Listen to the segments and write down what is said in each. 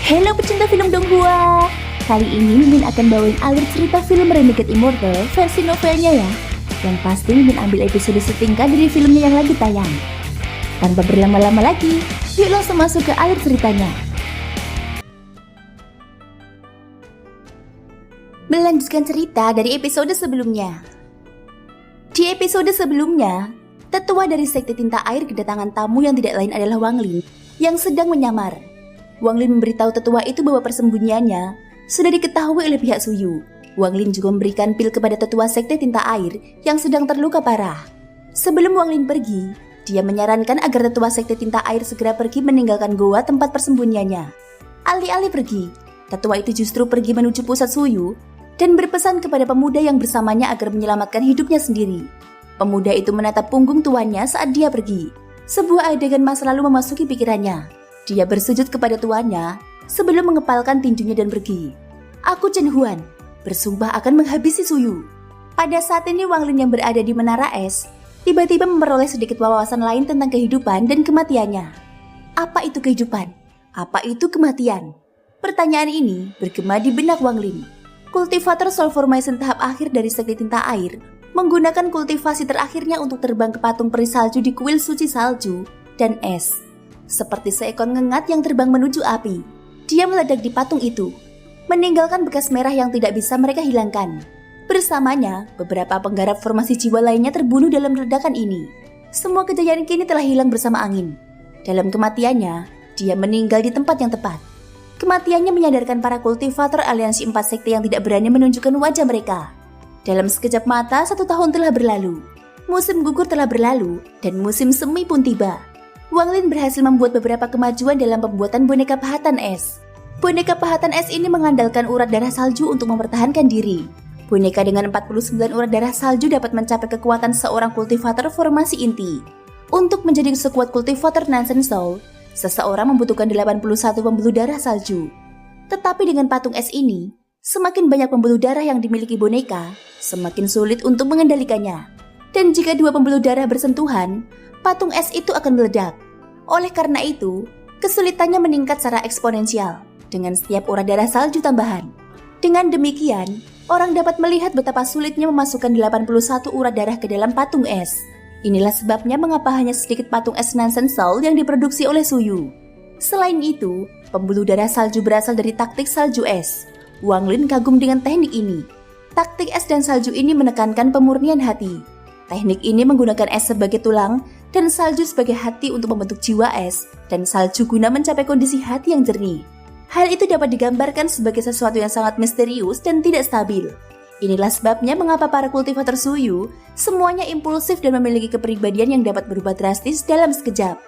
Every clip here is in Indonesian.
Halo pecinta film Donghua. Kali ini Mimin akan bawain alur cerita film Renegade Immortal versi novelnya ya. Yang pasti Mimin ambil episode setingkat dari filmnya yang lagi tayang. Tanpa berlama-lama lagi, yuk langsung masuk ke alur ceritanya. Melanjutkan cerita dari episode sebelumnya. Di episode sebelumnya, tetua dari sekte tinta air kedatangan tamu yang tidak lain adalah Wang Lin yang sedang menyamar. Wang Lin memberitahu tetua itu bahwa persembunyiannya sudah diketahui oleh pihak Suyu. Wang Lin juga memberikan pil kepada tetua sekte tinta air yang sedang terluka parah. Sebelum Wang Lin pergi, dia menyarankan agar tetua sekte tinta air segera pergi meninggalkan goa tempat persembunyiannya. Alih-alih pergi, tetua itu justru pergi menuju pusat Suyu dan berpesan kepada pemuda yang bersamanya agar menyelamatkan hidupnya sendiri. Pemuda itu menatap punggung tuannya saat dia pergi. Sebuah adegan masa lalu memasuki pikirannya. Dia bersujud kepada tuannya sebelum mengepalkan tinjunya dan pergi. Aku Chen Huan, bersumpah akan menghabisi Suyu. Pada saat ini Wang Lin yang berada di Menara Es tiba-tiba memperoleh sedikit wawasan lain tentang kehidupan dan kematiannya. Apa itu kehidupan? Apa itu kematian? Pertanyaan ini bergema di benak Wang Lin. Kultivator Soul Formation tahap akhir dari sekte tinta air menggunakan kultivasi terakhirnya untuk terbang ke patung peri salju di kuil suci salju dan es. Seperti seekor ngengat yang terbang menuju api, dia meledak di patung itu, meninggalkan bekas merah yang tidak bisa mereka hilangkan. Bersamanya, beberapa penggarap formasi jiwa lainnya terbunuh dalam ledakan ini. Semua kejayaan kini telah hilang bersama angin. Dalam kematiannya, dia meninggal di tempat yang tepat. Kematiannya menyadarkan para kultivator aliansi 4 sekte yang tidak berani menunjukkan wajah mereka. Dalam sekejap mata, 1 tahun telah berlalu. Musim gugur telah berlalu, dan musim semi pun tiba. Wang Lin berhasil membuat beberapa kemajuan dalam pembuatan boneka pahatan es. Boneka pahatan es ini mengandalkan urat darah salju untuk mempertahankan diri. Boneka dengan 49 urat darah salju dapat mencapai kekuatan seorang kultivator formasi inti. Untuk menjadi sekuat kultivator Nansen Soul, seseorang membutuhkan 81 pembuluh darah salju. Tetapi dengan patung es ini, semakin banyak pembuluh darah yang dimiliki boneka, semakin sulit untuk mengendalikannya. Dan jika 2 pembuluh darah bersentuhan, patung es itu akan meledak. Oleh karena itu, kesulitannya meningkat secara eksponensial dengan setiap urat darah salju tambahan. Dengan demikian, orang dapat melihat betapa sulitnya memasukkan 81 urat darah ke dalam patung es. Inilah sebabnya mengapa hanya sedikit patung es Nansen Soul yang diproduksi oleh Suyu. Selain itu, pembuluh darah salju berasal dari taktik salju es. Wang Lin kagum dengan teknik ini. Taktik es dan salju ini menekankan pemurnian hati. Teknik ini menggunakan es sebagai tulang dan salju sebagai hati untuk membentuk jiwa es dan salju guna mencapai kondisi hati yang jernih. Hal itu dapat digambarkan sebagai sesuatu yang sangat misterius dan tidak stabil. Inilah sebabnya mengapa para kultivator Suyu semuanya impulsif dan memiliki kepribadian yang dapat berubah drastis dalam sekejap.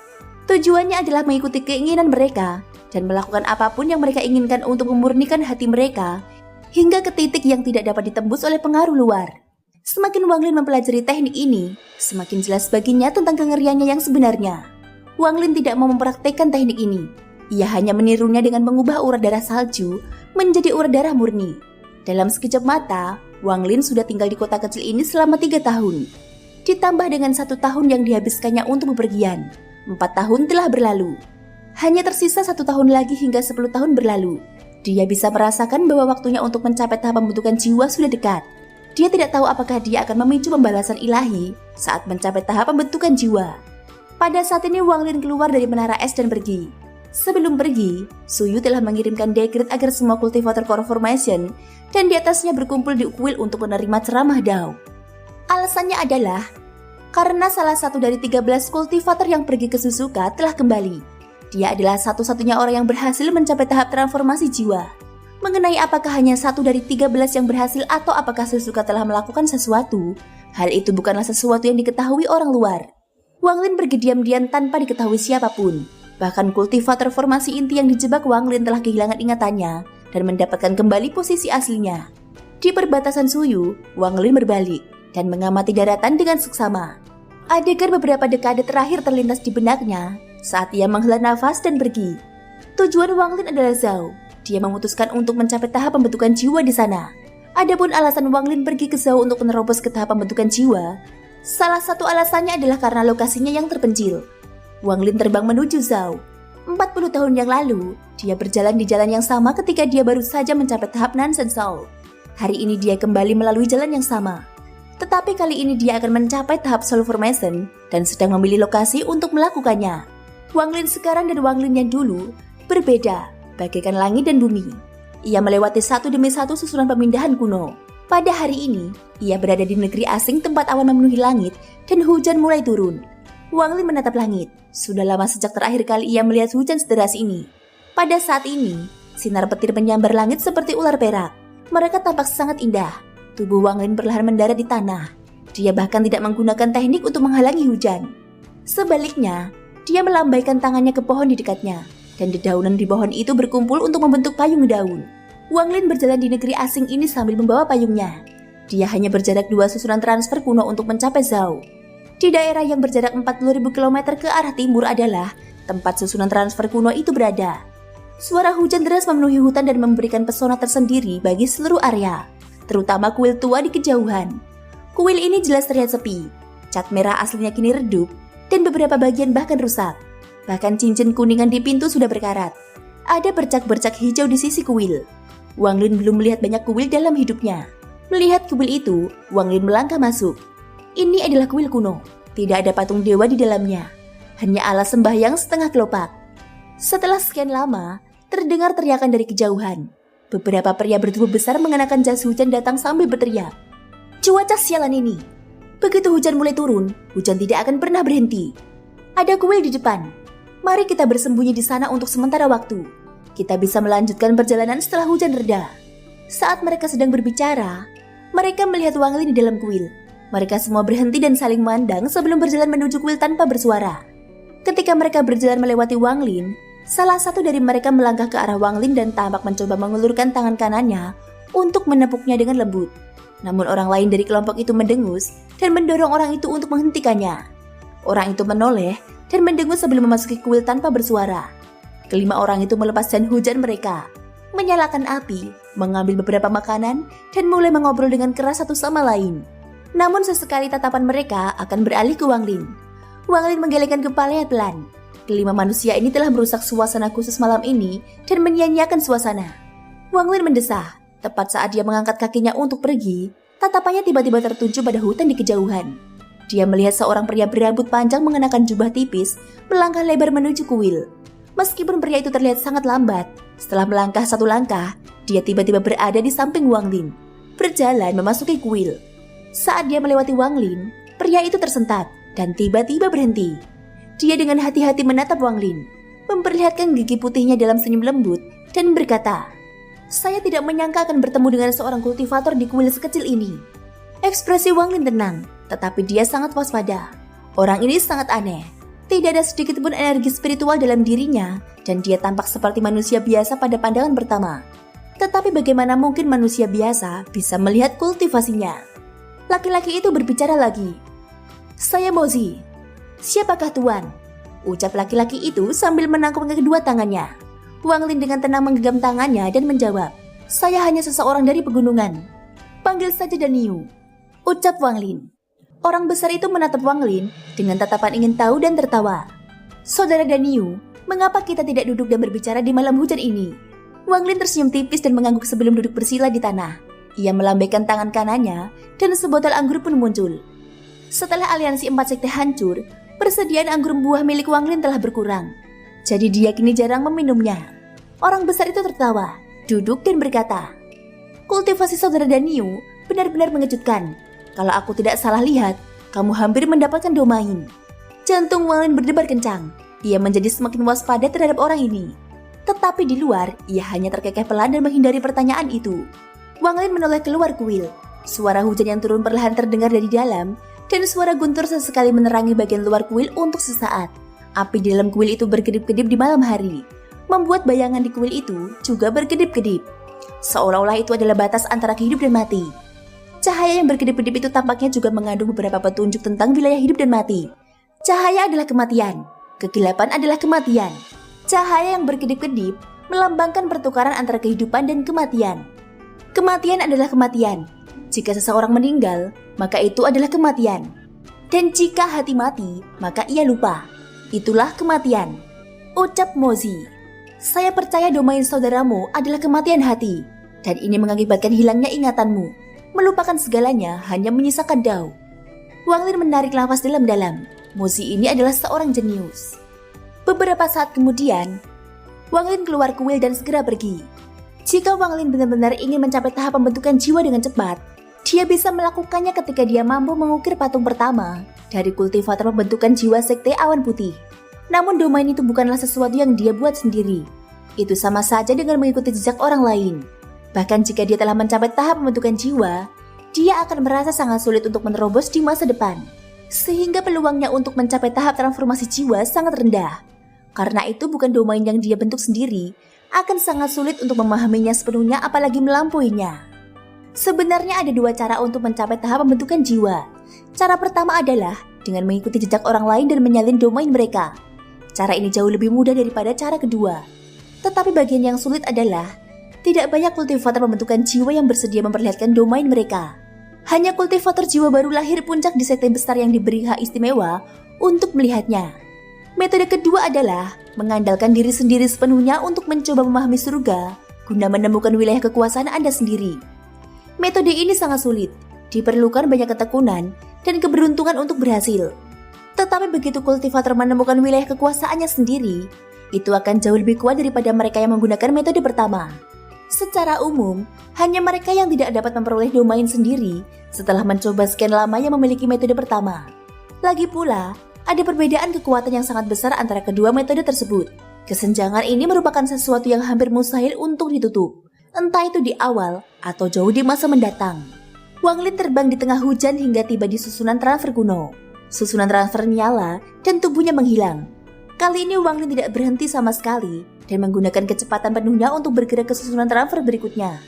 Tujuannya adalah mengikuti keinginan mereka dan melakukan apapun yang mereka inginkan untuk memurnikan hati mereka hingga ke titik yang tidak dapat ditembus oleh pengaruh luar. Semakin Wang Lin mempelajari teknik ini, semakin jelas baginya tentang kengeriannya yang sebenarnya. Wang Lin tidak mau mempraktekkan teknik ini. Ia hanya menirunya dengan mengubah urat darah salju menjadi urat darah murni. Dalam sekejap mata, Wang Lin sudah tinggal di kota kecil ini selama 3 tahun. Ditambah dengan 1 tahun yang dihabiskannya untuk bepergian, 4 tahun telah berlalu. Hanya tersisa 1 tahun lagi hingga 10 tahun berlalu. Dia bisa merasakan bahwa waktunya untuk mencapai tahap pembentukan jiwa sudah dekat. Dia tidak tahu apakah dia akan memicu pembalasan ilahi saat mencapai tahap pembentukan jiwa. Pada saat ini Wang Lin keluar dari Menara Es dan pergi. Sebelum pergi, Suyu telah mengirimkan dekret agar semua kultivator Core Formation dan di atasnya berkumpul di kuil untuk menerima ceramah Dao. Alasannya adalah karena salah satu dari 13 kultivator yang pergi ke Suzuka telah kembali. Dia adalah satu-satunya orang yang berhasil mencapai tahap transformasi jiwa. Mengenai apakah hanya 1 dari 13 yang berhasil atau apakah Suzuka telah melakukan sesuatu, hal itu bukanlah sesuatu yang diketahui orang luar. Wang Lin pergi diam-diam tanpa diketahui siapapun. Bahkan kultivator formasi inti yang dijebak Wang Lin telah kehilangan ingatannya dan mendapatkan kembali posisi aslinya. Di perbatasan Suyu, Wang Lin berbalik dan mengamati daratan dengan seksama. Adegan beberapa dekade terakhir terlintas di benaknya saat ia menghela nafas dan pergi. Tujuan Wang Lin adalah Zhao. Dia memutuskan untuk mencapai tahap pembentukan jiwa di sana. Adapun alasan Wang Lin pergi ke Zhao untuk menerobos ke tahap pembentukan jiwa, salah satu alasannya adalah karena lokasinya yang terpencil. Wang Lin terbang menuju Zhao. 40 tahun yang lalu, dia berjalan di jalan yang sama ketika dia baru saja mencapai tahap Nansen Soul. Hari ini dia kembali melalui jalan yang sama. Tetapi kali ini dia akan mencapai tahap Soul Formation dan sedang memilih lokasi untuk melakukannya. Wang Lin sekarang dan Wang Lin yang dulu berbeda, bagaikan langit dan bumi. Ia melewati satu demi satu susunan pemindahan kuno. Pada hari ini, ia berada di negeri asing tempat awan memenuhi langit dan hujan mulai turun. Wang Lin menatap langit. Sudah lama sejak terakhir kali ia melihat hujan sederas ini. Pada saat ini, sinar petir menyambar langit seperti ular perak. Mereka tampak sangat indah. Tubuh Wang Lin perlahan mendarat di tanah. Dia bahkan tidak menggunakan teknik untuk menghalangi hujan. Sebaliknya, dia melambaikan tangannya ke pohon di dekatnya, dan dedaunan di pohon itu berkumpul untuk membentuk payung daun. Wang Lin berjalan di negeri asing ini sambil membawa payungnya. Dia hanya berjarak 2 susunan transfer kuno untuk mencapai Zhao. Di daerah yang berjarak 40.000 km ke arah timur adalah tempat susunan transfer kuno itu berada. Suara hujan deras memenuhi hutan dan memberikan pesona tersendiri bagi seluruh area, terutama kuil tua di kejauhan. Kuil ini jelas terlihat sepi, cat merah aslinya kini redup, dan beberapa bagian bahkan rusak. Bahkan cincin kuningan di pintu sudah berkarat. Ada bercak-bercak hijau di sisi kuil. Wang Lin belum melihat banyak kuil dalam hidupnya. Melihat kuil itu, Wang Lin melangkah masuk. Ini adalah kuil kuno. Tidak ada patung dewa di dalamnya. Hanya alas sembahyang setengah kelopak. Setelah sekian lama, terdengar teriakan dari kejauhan. Beberapa pria bertubuh besar mengenakan jas hujan datang sambil berteriak. Cuaca sialan ini. Begitu hujan mulai turun, hujan tidak akan pernah berhenti. Ada kuil di depan. Mari kita bersembunyi di sana untuk sementara waktu. Kita bisa melanjutkan perjalanan setelah hujan reda. Saat mereka sedang berbicara, mereka melihat Wang Lin di dalam kuil. Mereka semua berhenti dan saling memandang sebelum berjalan menuju kuil tanpa bersuara. Ketika mereka berjalan melewati Wang Lin, salah satu dari mereka melangkah ke arah Wang Lin dan tampak mencoba mengulurkan tangan kanannya untuk menepuknya dengan lembut. Namun orang lain dari kelompok itu mendengus dan mendorong orang itu untuk menghentikannya. Orang itu menoleh dan mendengus sebelum memasuki kuil tanpa bersuara. Kelima orang itu melepas jan hujan mereka, menyalakan api, mengambil beberapa makanan, dan mulai mengobrol dengan keras satu sama lain. Namun sesekali tatapan mereka akan beralih ke Wang Lin. Wang Lin menggelengkan kepalanya pelan. Kelima manusia ini telah merusak suasana khusus malam ini dan menyia-nyiakan suasana. Wang Lin mendesah. Tepat saat dia mengangkat kakinya untuk pergi, tatapannya tiba-tiba tertuju pada hutan di kejauhan. Dia melihat seorang pria berambut panjang mengenakan jubah tipis melangkah lebar menuju kuil. Meskipun pria itu terlihat sangat lambat, setelah melangkah satu langkah, dia tiba-tiba berada di samping Wang Lin, berjalan memasuki kuil. Saat dia melewati Wang Lin, pria itu tersentak dan tiba-tiba berhenti. Dia dengan hati-hati menatap Wang Lin, memperlihatkan gigi putihnya dalam senyum lembut dan berkata, "Saya tidak menyangka akan bertemu dengan seorang kultivator di kuil sekecil ini." Ekspresi Wang Lin tenang, tetapi dia sangat waspada. Orang ini sangat aneh. Tidak ada sedikit pun energi spiritual dalam dirinya dan dia tampak seperti manusia biasa pada pandangan pertama. Tetapi bagaimana mungkin manusia biasa bisa melihat kultivasinya? Laki-laki itu berbicara lagi. "Saya Mozi." "Siapakah tuan?" ucap laki-laki itu sambil menangkupnya kedua tangannya. Wang Lin dengan tenang menggenggam tangannya dan menjawab, "Saya hanya seseorang dari pegunungan. Panggil saja Daniu," ucap Wang Lin. Orang besar itu menatap Wang Lin dengan tatapan ingin tahu dan tertawa. "Saudara Daniu, mengapa kita tidak duduk dan berbicara di malam hujan ini?" Wang Lin tersenyum tipis dan mengangguk sebelum duduk bersila di tanah. Ia melambaikan tangan kanannya dan sebotol anggur pun muncul. Setelah aliansi 4 sekte hancur, persediaan anggur buah milik Wang Lin telah berkurang. Jadi dia kini jarang meminumnya. Orang besar itu tertawa, duduk dan berkata, "Kultivasi saudara Daniu benar-benar mengejutkan. Kalau aku tidak salah lihat, kamu hampir mendapatkan domain." Jantung Wang Lin berdebar kencang. Ia menjadi semakin waspada terhadap orang ini. Tetapi di luar, ia hanya terkekeh pelan dan menghindari pertanyaan itu. Wang Lin menoleh keluar kuil. Suara hujan yang turun perlahan terdengar dari dalam, dan suara guntur sesekali menerangi bagian luar kuil untuk sesaat. Api di dalam kuil itu berkedip-kedip di malam hari, membuat bayangan di kuil itu juga berkedip-kedip. Seolah-olah itu adalah batas antara hidup dan mati. Cahaya yang berkedip-kedip itu tampaknya juga mengandung beberapa petunjuk tentang wilayah hidup dan mati. Cahaya adalah kematian, kegelapan adalah kematian. Cahaya yang berkedip-kedip melambangkan pertukaran antara kehidupan dan kematian. Kematian adalah kematian. Jika seseorang meninggal, maka itu adalah kematian. Dan jika hati mati, maka ia lupa. Itulah kematian. Ucap Mozi. Saya percaya domain saudaramu adalah kematian hati, dan ini mengakibatkan hilangnya ingatanmu. Melupakan segalanya hanya menyisakan Dao. Wang Lin menarik nafas dalam-dalam. Mozi ini adalah seorang jenius. Beberapa saat kemudian, Wang Lin keluar kuil dan segera pergi. Jika Wang Lin benar-benar ingin mencapai tahap pembentukan jiwa dengan cepat, dia bisa melakukannya ketika dia mampu mengukir patung pertama dari kultivator pembentukan jiwa sekte awan putih. Namun domain itu bukanlah sesuatu yang dia buat sendiri. Itu sama saja dengan mengikuti jejak orang lain. Bahkan jika dia telah mencapai tahap pembentukan jiwa, dia akan merasa sangat sulit untuk menerobos di masa depan. Sehingga peluangnya untuk mencapai tahap transformasi jiwa sangat rendah. Karena itu bukan domain yang dia bentuk sendiri, akan sangat sulit untuk memahaminya sepenuhnya apalagi melampauinya. Sebenarnya ada dua cara untuk mencapai tahap pembentukan jiwa. Cara pertama adalah dengan mengikuti jejak orang lain dan menyalin domain mereka. Cara ini jauh lebih mudah daripada cara kedua. Tetapi bagian yang sulit adalah tidak banyak kultivator pembentukan jiwa yang bersedia memperlihatkan domain mereka. Hanya kultivator jiwa baru lahir puncak di sekte besar yang diberi hak istimewa untuk melihatnya. Metode kedua adalah mengandalkan diri sendiri sepenuhnya untuk mencoba memahami surga guna menemukan wilayah kekuasaan Anda sendiri. Metode ini sangat sulit, diperlukan banyak ketekunan dan keberuntungan untuk berhasil. Tetapi begitu kultivator menemukan wilayah kekuasaannya sendiri, itu akan jauh lebih kuat daripada mereka yang menggunakan metode pertama. Secara umum, hanya mereka yang tidak dapat memperoleh domain sendiri setelah mencoba sekian lama yang memiliki metode pertama. Lagi pula, ada perbedaan kekuatan yang sangat besar antara kedua metode tersebut. Kesenjangan ini merupakan sesuatu yang hampir mustahil untuk ditutup, entah itu di awal atau jauh di masa mendatang. Wang Lin terbang di tengah hujan hingga tiba di susunan transfer kuno. Susunan transfer menyala dan tubuhnya menghilang. Kali ini Wang Lin tidak berhenti sama sekali dan menggunakan kecepatan penuhnya untuk bergerak ke susunan transfer berikutnya.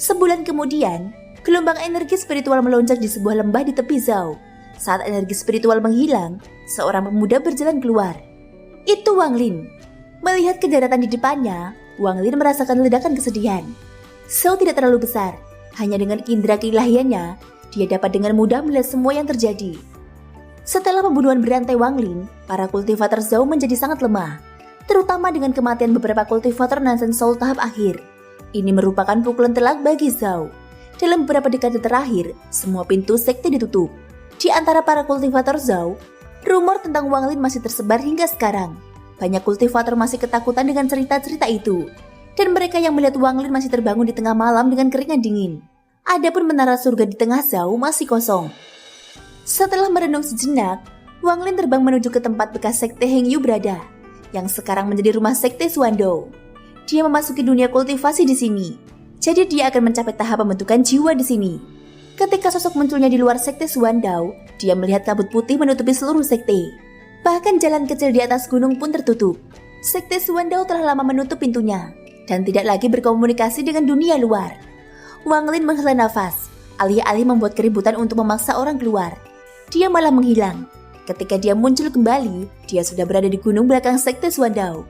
Sebulan kemudian, gelombang energi spiritual melonjak di sebuah lembah di tepi Zhao. Saat energi spiritual menghilang, seorang pemuda berjalan keluar. Itu Wang Lin. Melihat kedaratan di depannya, Wang Lin merasakan ledakan kesedihan. Zhao tidak terlalu besar, hanya dengan indera keilahiannya, dia dapat dengan mudah melihat semua yang terjadi. Setelah pembunuhan berantai Wang Lin, para kultivator Zhao menjadi sangat lemah, terutama dengan kematian beberapa kultivator Nansen Soul tahap akhir. Ini merupakan pukulan telak bagi Zhao. Dalam beberapa dekade terakhir, semua pintu sekte ditutup. Di antara para kultivator Zhao, rumor tentang Wang Lin masih tersebar hingga sekarang. Banyak kultivator masih ketakutan dengan cerita-cerita itu, dan mereka yang melihat Wang Lin masih terbangun di tengah malam dengan keringat dingin. Adapun menara surga di tengah Zhao masih kosong. Setelah merenung sejenak, Wang Lin terbang menuju ke tempat bekas sekte Heng Yu berada, yang sekarang menjadi rumah sekte Suandou. Dia memasuki dunia kultivasi di sini, jadi dia akan mencapai tahap pembentukan jiwa di sini. Ketika sosok munculnya di luar sekte Suandou, dia melihat kabut putih menutupi seluruh sekte. Bahkan jalan kecil di atas gunung pun tertutup. Sekte Suandou telah lama menutup pintunya, dan tidak lagi berkomunikasi dengan dunia luar. Wang Lin menghela nafas, alih-alih membuat keributan untuk memaksa orang keluar. Dia malah menghilang. Ketika dia muncul kembali, dia sudah berada di gunung belakang sekte Suandou.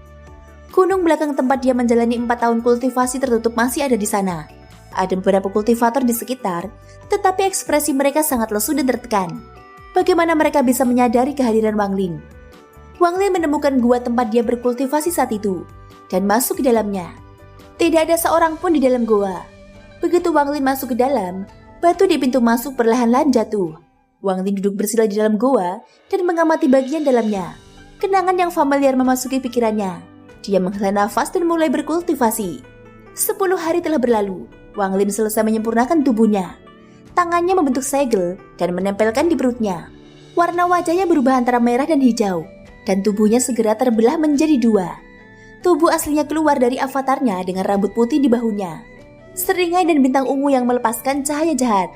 Gunung belakang tempat dia menjalani 4 tahun kultivasi tertutup masih ada di sana. Ada beberapa kultivator di sekitar, tetapi ekspresi mereka sangat lesu dan tertekan. Bagaimana mereka bisa menyadari kehadiran Wang Lin? Wang Lin menemukan gua tempat dia berkultivasi saat itu, dan masuk ke dalamnya. Tidak ada seorang pun di dalam gua. Begitu Wang Lin masuk ke dalam, batu di pintu masuk perlahan-lahan jatuh. Wang Lin duduk bersila di dalam goa dan mengamati bagian dalamnya. Kenangan yang familiar memasuki pikirannya. Dia menghela nafas dan mulai berkultivasi. 10 hari telah berlalu. Wang Lin selesai menyempurnakan tubuhnya. Tangannya membentuk segel dan menempelkan di perutnya. Warna wajahnya berubah antara merah dan hijau, dan tubuhnya segera terbelah menjadi 2. Tubuh aslinya keluar dari avatarnya dengan rambut putih di bahunya, seringai dan bintang ungu yang melepaskan cahaya jahat.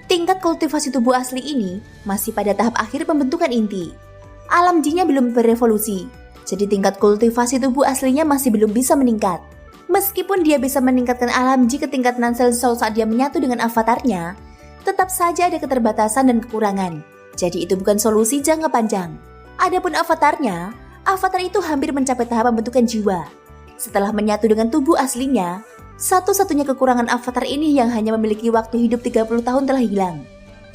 Tingkat kultivasi tubuh asli ini masih pada tahap akhir pembentukan inti. Alam jinnya belum berevolusi, jadi tingkat kultivasi tubuh aslinya masih belum bisa meningkat. Meskipun dia bisa meningkatkan alam ji ke tingkat Nansel Soul saat dia menyatu dengan avatarnya, tetap saja ada keterbatasan dan kekurangan. Jadi itu bukan solusi jangka panjang. Adapun avatarnya, avatar itu hampir mencapai tahap pembentukan jiwa. Setelah menyatu dengan tubuh aslinya, satu-satunya kekurangan avatar ini yang hanya memiliki waktu hidup 30 tahun telah hilang.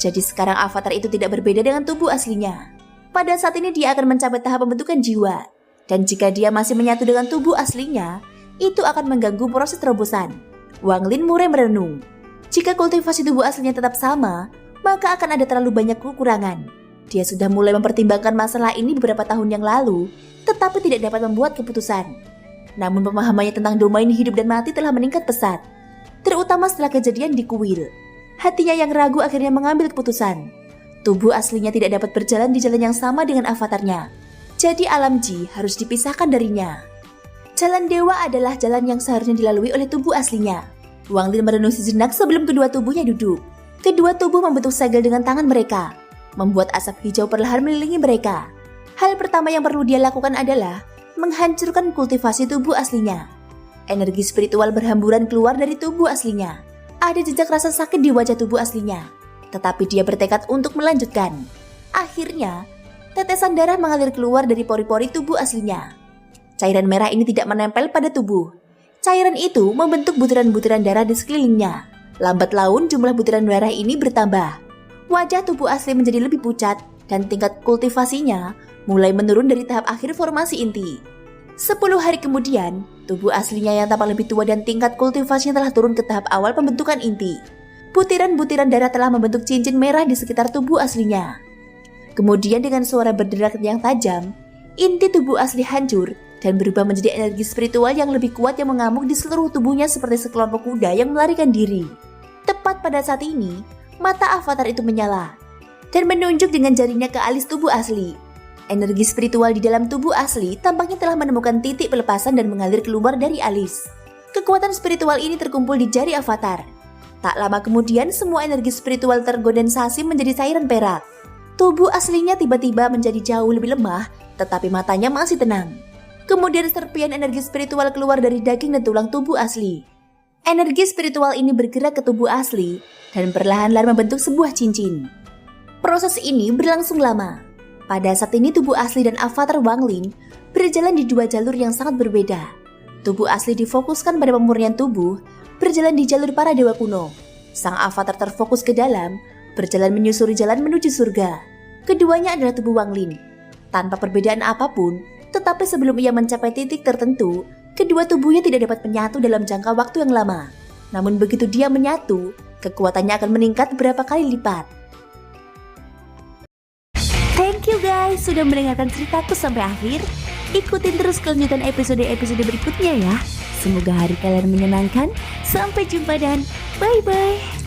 Jadi sekarang avatar itu tidak berbeda dengan tubuh aslinya. Pada saat ini dia akan mencapai tahap pembentukan jiwa. Dan jika dia masih menyatu dengan tubuh aslinya, itu akan mengganggu proses terobosan. Wang Lin mulai merenung. Jika kultivasi tubuh aslinya tetap sama, maka akan ada terlalu banyak kekurangan. Dia sudah mulai mempertimbangkan masalah ini beberapa tahun yang lalu, tetapi tidak dapat membuat keputusan. Namun pemahamannya tentang domain hidup dan mati telah meningkat pesat, terutama setelah kejadian di kuil. Hatinya yang ragu akhirnya mengambil keputusan. Tubuh aslinya tidak dapat berjalan di jalan yang sama dengan avatarnya. Jadi alam Ji harus dipisahkan darinya. Jalan dewa adalah jalan yang seharusnya dilalui oleh tubuh aslinya. Wang Lin merenung sejenak sebelum kedua tubuhnya duduk. Kedua tubuh membentuk segel dengan tangan mereka, membuat asap hijau perlahan mengelilingi mereka. Hal pertama yang perlu dia lakukan adalah menghancurkan kultivasi tubuh aslinya. Energi spiritual berhamburan keluar dari tubuh aslinya. Ada jejak rasa sakit di wajah tubuh aslinya, tetapi dia bertekad untuk melanjutkan. Akhirnya, tetesan darah mengalir keluar dari pori-pori tubuh aslinya. Cairan merah ini tidak menempel pada tubuh. Cairan itu membentuk butiran-butiran darah di sekelilingnya. Lambat laun jumlah butiran darah ini bertambah. Wajah tubuh asli menjadi lebih pucat dan tingkat kultivasinya mulai menurun dari tahap akhir formasi inti. 10 hari kemudian, tubuh aslinya yang tampak lebih tua dan tingkat kultivasinya telah turun ke tahap awal pembentukan inti. Butiran-butiran darah telah membentuk cincin merah di sekitar tubuh aslinya. Kemudian dengan suara berderak yang tajam, inti tubuh asli hancur dan berubah menjadi energi spiritual yang lebih kuat yang mengamuk di seluruh tubuhnya seperti sekelompok kuda yang melarikan diri. Tepat pada saat ini, mata avatar itu menyala dan menunjuk dengan jarinya ke alis tubuh asli. Energi spiritual di dalam tubuh asli tampaknya telah menemukan titik pelepasan dan mengalir keluar dari alis. Kekuatan spiritual ini terkumpul di jari avatar. Tak lama kemudian semua energi spiritual terkondensasi menjadi cairan perak. Tubuh aslinya tiba-tiba menjadi jauh lebih lemah, tetapi matanya masih tenang. Kemudian serpian energi spiritual keluar dari daging dan tulang tubuh asli. Energi spiritual ini bergerak ke tubuh asli dan perlahan-lahan membentuk sebuah cincin. Proses ini berlangsung lama. Pada saat ini tubuh asli dan avatar Wang Lin berjalan di dua jalur yang sangat berbeda. Tubuh asli difokuskan pada pemurnian tubuh, berjalan di jalur para dewa kuno. Sang avatar terfokus ke dalam, berjalan menyusuri jalan menuju surga. Keduanya adalah tubuh Wang Lin. Tanpa perbedaan apapun, tetapi sebelum ia mencapai titik tertentu, kedua tubuhnya tidak dapat menyatu dalam jangka waktu yang lama. Namun begitu dia menyatu, kekuatannya akan meningkat berapa kali lipat. Thank you guys sudah mendengarkan ceritaku sampai akhir. Ikutin terus kelanjutan episode-episode berikutnya ya. Semoga hari kalian menyenangkan. Sampai jumpa dan bye-bye.